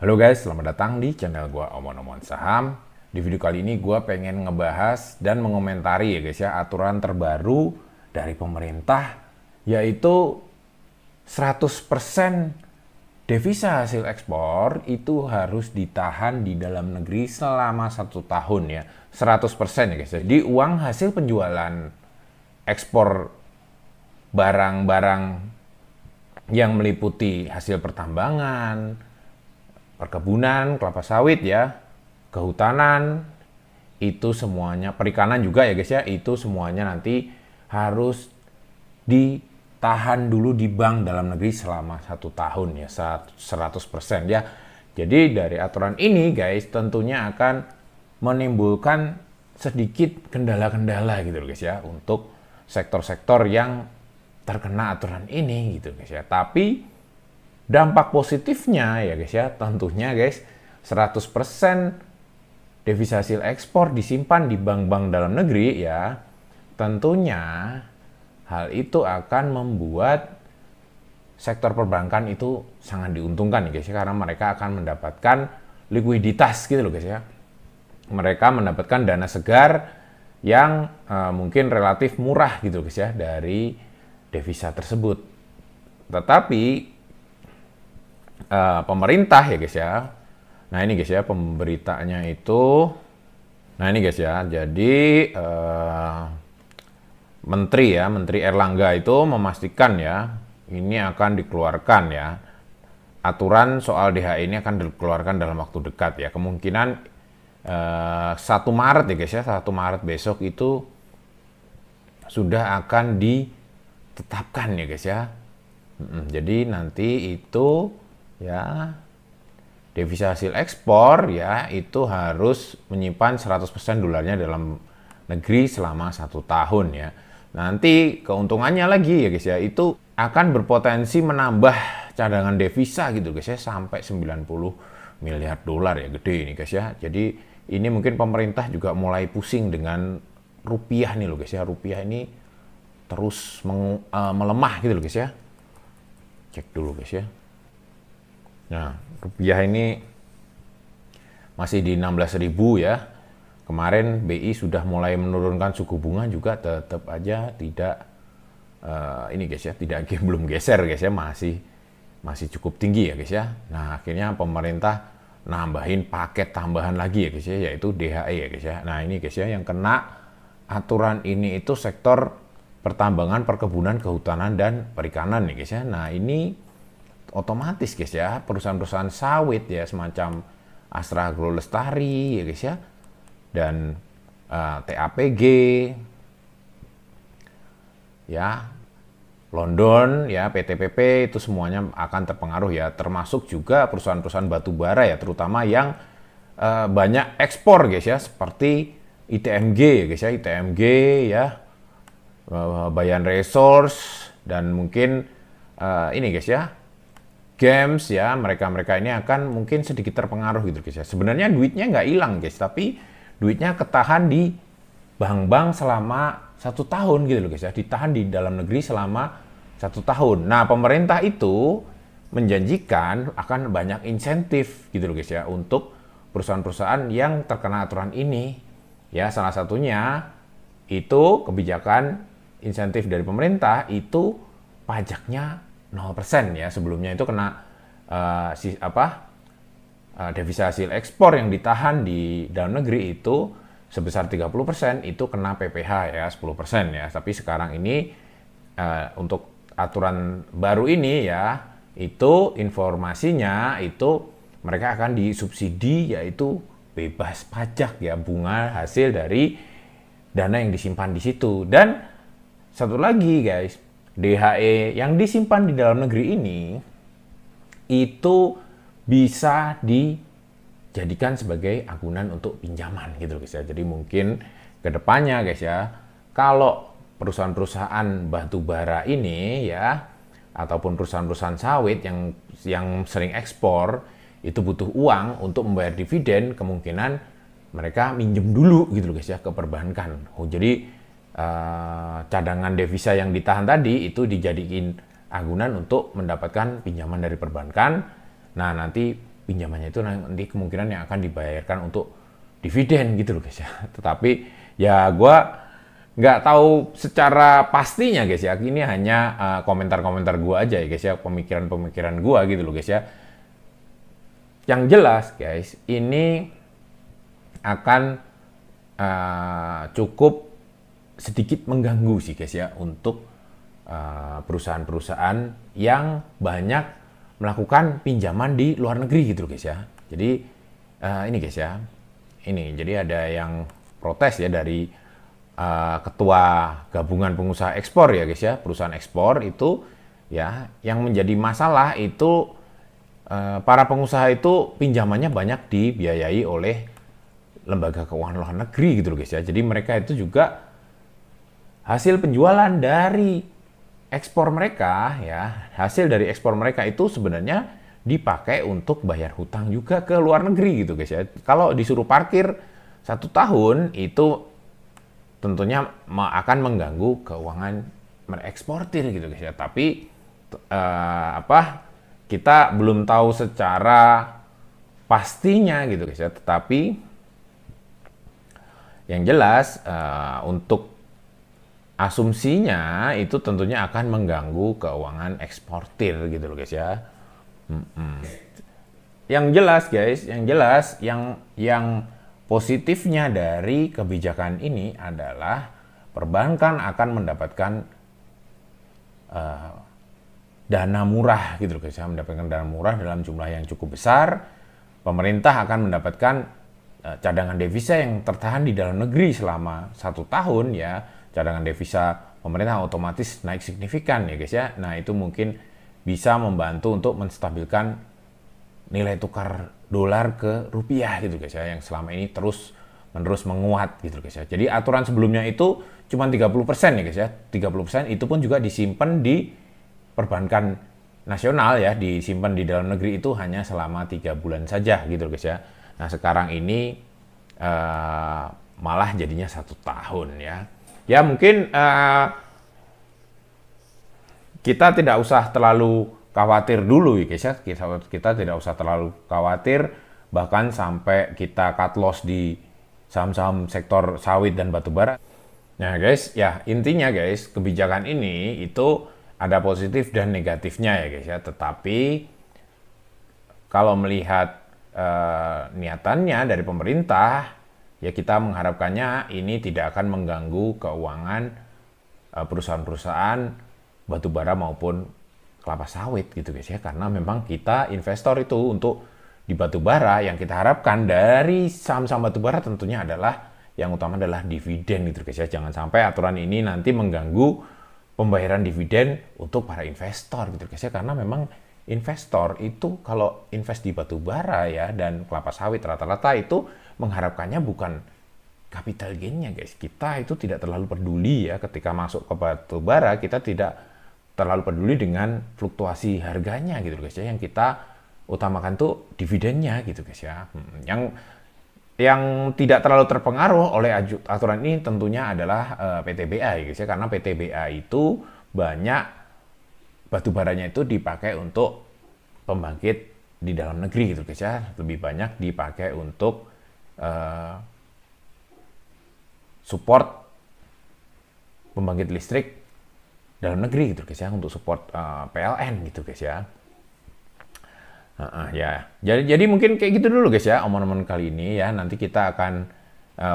Halo guys, selamat datang di channel gua Omon-Omon Saham. Di video kali ini gua pengen ngebahas dan mengomentari ya guys ya aturan terbaru dari pemerintah, yaitu 100% devisa hasil ekspor itu harus ditahan di dalam negeri selama 1 tahun ya. 100% ya guys ya. Jadi uang hasil penjualan ekspor barang-barang yang meliputi hasil pertambangan, perkebunan, kelapa sawit ya, kehutanan, itu semuanya, perikanan juga ya guys ya, itu semuanya nanti harus ditahan dulu di bank dalam negeri selama 1 tahun ya, 100% ya. Jadi dari aturan ini guys tentunya akan menimbulkan sedikit kendala-kendala gitu loh guys ya, untuk sektor-sektor yang terkena aturan ini gitu guys ya. Tapi dampak positifnya ya guys ya, tentunya guys 100% devisa hasil ekspor disimpan di bank-bank dalam negeri ya, tentunya hal itu akan membuat sektor perbankan itu sangat diuntungkan ya guys ya, karena mereka akan mendapatkan likuiditas gitu loh guys ya. Mereka mendapatkan dana segar yang mungkin relatif murah gitu guys ya dari devisa tersebut. Tetapi pemerintah ya guys ya. Nah ini guys ya pemberitanya itu. Nah ini guys ya. Jadi Menteri Erlangga itu memastikan ya ini akan dikeluarkan ya. Aturan soal DHI ini akan dikeluarkan dalam waktu dekat ya. Kemungkinan 1 Maret ya guys ya. 1 Maret besok itu sudah akan ditetapkan ya guys ya. Jadi nanti itu ya devisa hasil ekspor ya itu harus menyimpan 100% dolarnya dalam negeri selama 1 tahun ya. Nanti keuntungannya lagi ya guys ya, itu akan berpotensi menambah cadangan devisa gitu guys ya, sampai 90 miliar dolar ya, gede ini guys ya. Jadi ini mungkin pemerintah juga mulai pusing dengan rupiah nih loh guys ya. Rupiah ini terus melemah gitu loh guys ya. Cek dulu guys ya. Nah, rupiah ini masih di 16.000 ya. Kemarin BI sudah mulai menurunkan suku bunga juga, tetap aja tidak ini guys ya, belum geser guys ya, masih cukup tinggi ya guys ya. Nah, akhirnya pemerintah nambahin paket tambahan lagi ya guys ya, yaitu DHI ya guys ya. Nah, ini guys ya yang kena aturan ini itu sektor pertambangan, perkebunan, kehutanan dan perikanan nih guys ya. Nah, ini otomatis guys ya, perusahaan-perusahaan sawit ya semacam Astra Agrolestari ya guys ya, dan TAPG ya, London ya, PTPP, itu semuanya akan terpengaruh ya, termasuk juga perusahaan-perusahaan batu bara ya, terutama yang banyak ekspor guys ya, seperti ITMG ya guys ya, ITMG ya, Bayan Resource, dan mungkin ini guys ya, games ya, mereka ini akan mungkin sedikit terpengaruh gitu guys ya. Sebenarnya duitnya nggak hilang guys, tapi duitnya ketahan di bank-bank selama 1 tahun gitu loh guys ya, ditahan di dalam negeri selama 1 tahun. Nah, pemerintah itu menjanjikan akan banyak insentif gitu loh guys ya, untuk perusahaan-perusahaan yang terkena aturan ini ya. Salah satunya itu kebijakan insentif dari pemerintah itu pajaknya 0% ya. Sebelumnya itu kena devisa hasil ekspor yang ditahan di dalam negeri itu sebesar 30%, itu kena PPh ya 10% ya. Tapi sekarang ini untuk aturan baru ini ya, itu informasinya itu mereka akan disubsidi, yaitu bebas pajak ya, bunga hasil dari dana yang disimpan di situ. Dan satu lagi guys, DHE yang disimpan di dalam negeri ini itu bisa dijadikan sebagai agunan untuk pinjaman gitu guys ya. Jadi mungkin kedepannya guys ya, kalau perusahaan-perusahaan batu bara ini ya, ataupun perusahaan-perusahaan sawit yang sering ekspor itu butuh uang untuk membayar dividen, kemungkinan mereka minjem dulu gitu loh guys ya ke perbankan. Jadi cadangan devisa yang ditahan tadi itu dijadiin agunan untuk mendapatkan pinjaman dari perbankan. Nah, nanti pinjamannya itu nanti kemungkinan yang akan dibayarkan untuk dividen gitu loh guys ya. Tetapi ya gue nggak tahu secara pastinya guys ya. Ini hanya komentar-komentar gue aja ya guys ya, pemikiran-pemikiran gue gitu loh guys ya. Yang jelas guys, ini akan cukup sedikit mengganggu sih guys ya untuk perusahaan-perusahaan yang banyak melakukan pinjaman di luar negeri gitu loh guys ya. Jadi ini guys ya, ini jadi ada yang protes ya dari ketua gabungan pengusaha ekspor ya guys ya, perusahaan ekspor itu ya, yang menjadi masalah itu para pengusaha itu pinjamannya banyak dibiayai oleh lembaga keuangan luar negeri gitu loh guys ya. Jadi mereka itu juga hasil penjualan dari ekspor mereka ya, hasil dari ekspor mereka itu sebenarnya dipakai untuk bayar hutang juga ke luar negeri gitu guys ya. Kalau disuruh parkir 1 tahun itu tentunya akan mengganggu keuangan eksportir gitu guys ya. Tapi kita belum tahu secara pastinya gitu guys ya. Tetapi yang jelas untuk asumsinya itu tentunya akan mengganggu keuangan eksportir gitu loh guys ya. Yang jelas guys, yang positifnya dari kebijakan ini adalah perbankan akan mendapatkan dana murah gitu loh guys ya, mendapatkan dana murah dalam jumlah yang cukup besar. Pemerintah akan mendapatkan cadangan devisa yang tertahan di dalam negeri selama 1 tahun ya. Cadangan devisa pemerintah otomatis naik signifikan ya guys ya. Nah itu mungkin bisa membantu untuk menstabilkan nilai tukar dolar ke rupiah gitu guys ya, yang selama ini terus menerus menguat gitu guys ya. Jadi aturan sebelumnya itu cuma 30% ya guys ya. 30% itu pun juga disimpan di perbankan nasional ya, disimpan di dalam negeri itu hanya selama 3 bulan saja gitu guys ya. Nah sekarang ini malah jadinya 1 tahun ya. Ya mungkin kita tidak usah terlalu khawatir dulu ya guys ya. Kita tidak usah terlalu khawatir bahkan sampai kita cut loss di saham-saham sektor sawit dan batubara. Nah guys, ya intinya guys, kebijakan ini itu ada positif dan negatifnya ya guys ya. Tetapi kalau melihat niatannya dari pemerintah, ya kita mengharapkannya ini tidak akan mengganggu keuangan perusahaan-perusahaan batubara maupun kelapa sawit gitu guys ya. Karena memang kita investor itu untuk di batubara, yang kita harapkan dari saham-saham batubara tentunya adalah yang utama adalah dividen gitu guys ya. Jangan sampai aturan ini nanti mengganggu pembayaran dividen untuk para investor gitu guys ya. Karena memang investor itu kalau invest di batubara ya dan kelapa sawit rata-rata itu mengharapkannya bukan capital gain-nya guys. Kita itu tidak terlalu peduli ya ketika masuk ke batubara, kita tidak terlalu peduli dengan fluktuasi harganya gitu guys ya. Yang kita utamakan tuh dividennya gitu guys ya. Yang tidak terlalu terpengaruh oleh aturan ini tentunya adalah PTBA ya guys ya. Karena PTBA itu banyak batubaranya itu dipakai untuk pembangkit di dalam negeri gitu guys ya. Lebih banyak dipakai untuk support pembangkit listrik dalam negeri gitu guys ya, untuk support PLN gitu guys ya. Ya, jadi mungkin kayak gitu dulu guys ya omongan kali ini ya. Nanti kita akan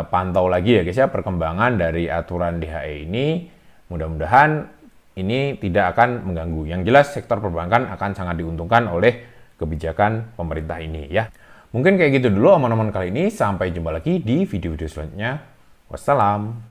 pantau lagi ya guys ya perkembangan dari aturan DHE ini. Mudah-mudahan ini tidak akan mengganggu. Yang jelas sektor perbankan akan sangat diuntungkan oleh kebijakan pemerintah ini ya. Mungkin kayak gitu dulu omongan kali ini. Sampai jumpa lagi di video-video selanjutnya. Wassalam.